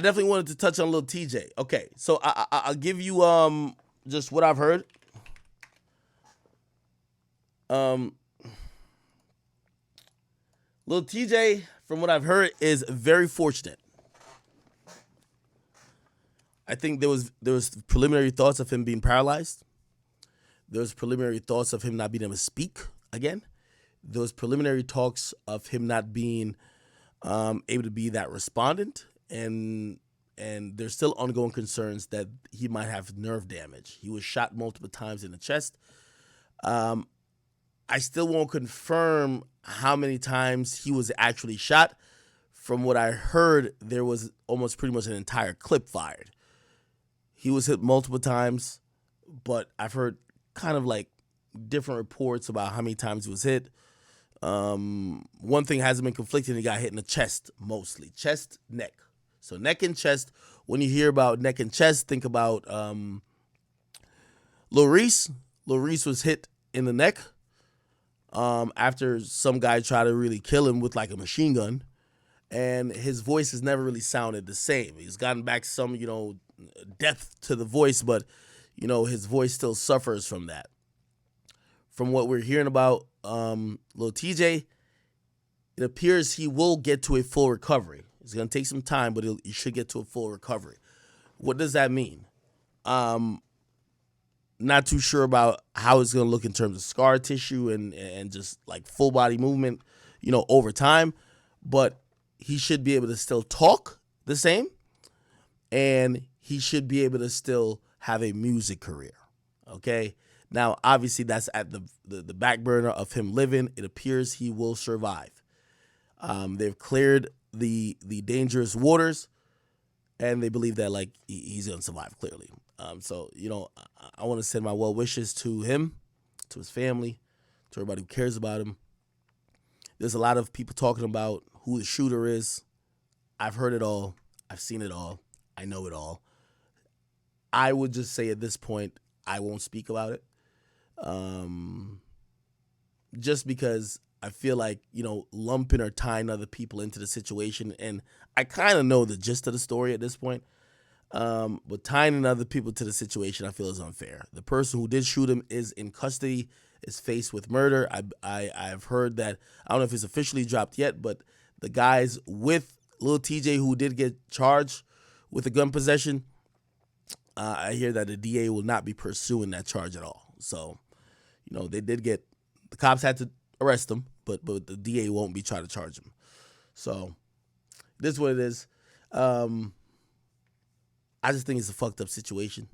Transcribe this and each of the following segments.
I definitely wanted to touch on Lil Tjay. Okay, so I'll give you just what I've heard. Um, Lil Tjay, from what I've heard, is very fortunate. I think there was preliminary thoughts of him being paralyzed. There was preliminary thoughts of him not being able to speak again. There was preliminary talks of him not being able to be that respondent, and there's still ongoing concerns that he might have nerve damage. He was shot multiple times in the chest. Um, I still won't confirm how many times he was actually shot. From what I heard, there was almost pretty much an entire clip fired. He was hit multiple times, but I've heard kind of like different reports about how many times he was hit. One thing hasn't been conflicting. He got hit in the chest mostly, chest, neck. So neck and chest. When you hear about neck and chest, think about Lil Reese. Lil Reese was hit in the neck after some guy tried to really kill him with like a machine gun, and his voice has never really sounded the same. He's gotten back some, depth to the voice, but his voice still suffers from that. From what we're hearing about Lil Tjay, it appears he will get to a full recovery. It's going to take some time, but he should get to a full recovery. What does that mean? Not too sure about how it's going to look in terms of scar tissue and just like full body movement, over time. But he should be able to still talk the same, and he should be able to still have a music career. Okay. Now, obviously, that's at the back burner of him living. It appears he will survive. They've cleared the dangerous waters, and they believe that like he's gonna survive clearly. So I want to send my well wishes to him, to his family, to everybody who cares about him. There's a lot of people talking about who the shooter is. I've heard it all. I've seen it all. I know it all. I would just say at this point, I won't speak about it. Just because I feel like, lumping or tying other people into the situation. And I kind of know the gist of the story at this point. But tying in other people to the situation, I feel is unfair. The person who did shoot him is in custody, is faced with murder. I've heard that, I don't know if it's officially dropped yet, but the guys with Lil Tjay who did get charged with a gun possession, I hear that the DA will not be pursuing that charge at all. So, they did get, the cops had to arrest him, but the DA won't be trying to charge him. So, this is what it is. I just think it's a fucked up situation.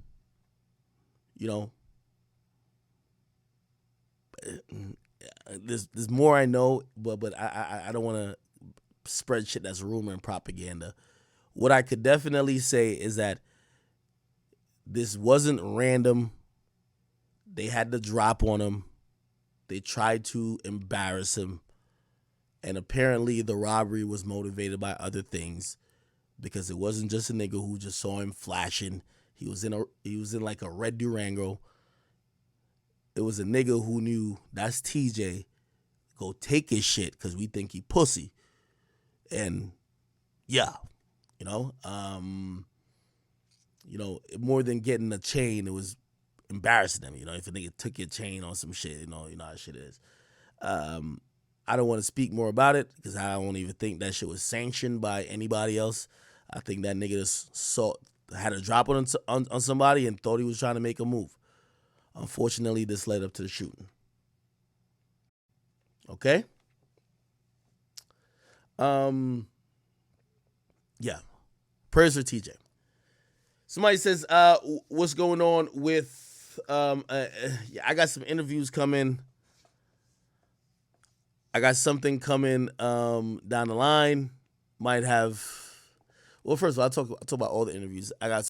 There's more I know, but I don't want to spread shit that's rumor and propaganda. What I could definitely say is that this wasn't random. They had the drop on him. They tried to embarrass him. And apparently the robbery was motivated by other things, because it wasn't just a nigga who just saw him flashing. He was in like a red Durango. It was a nigga who knew that's TJ. Go take his shit because we think he pussy. And yeah, more than getting a chain, it was embarrassing them. If a nigga took your chain on some shit, you know how shit is. I don't want to speak more about it because I don't even think that shit was sanctioned by anybody else. I think that nigga just had a drop on somebody and thought he was trying to make a move. Unfortunately, this led up to the shooting. Okay? Yeah. Prayers for TJ. Somebody says, what's going on with, I got some interviews coming. I got something coming down the line. Might have, well, first of all, I'll talk about all the interviews. I got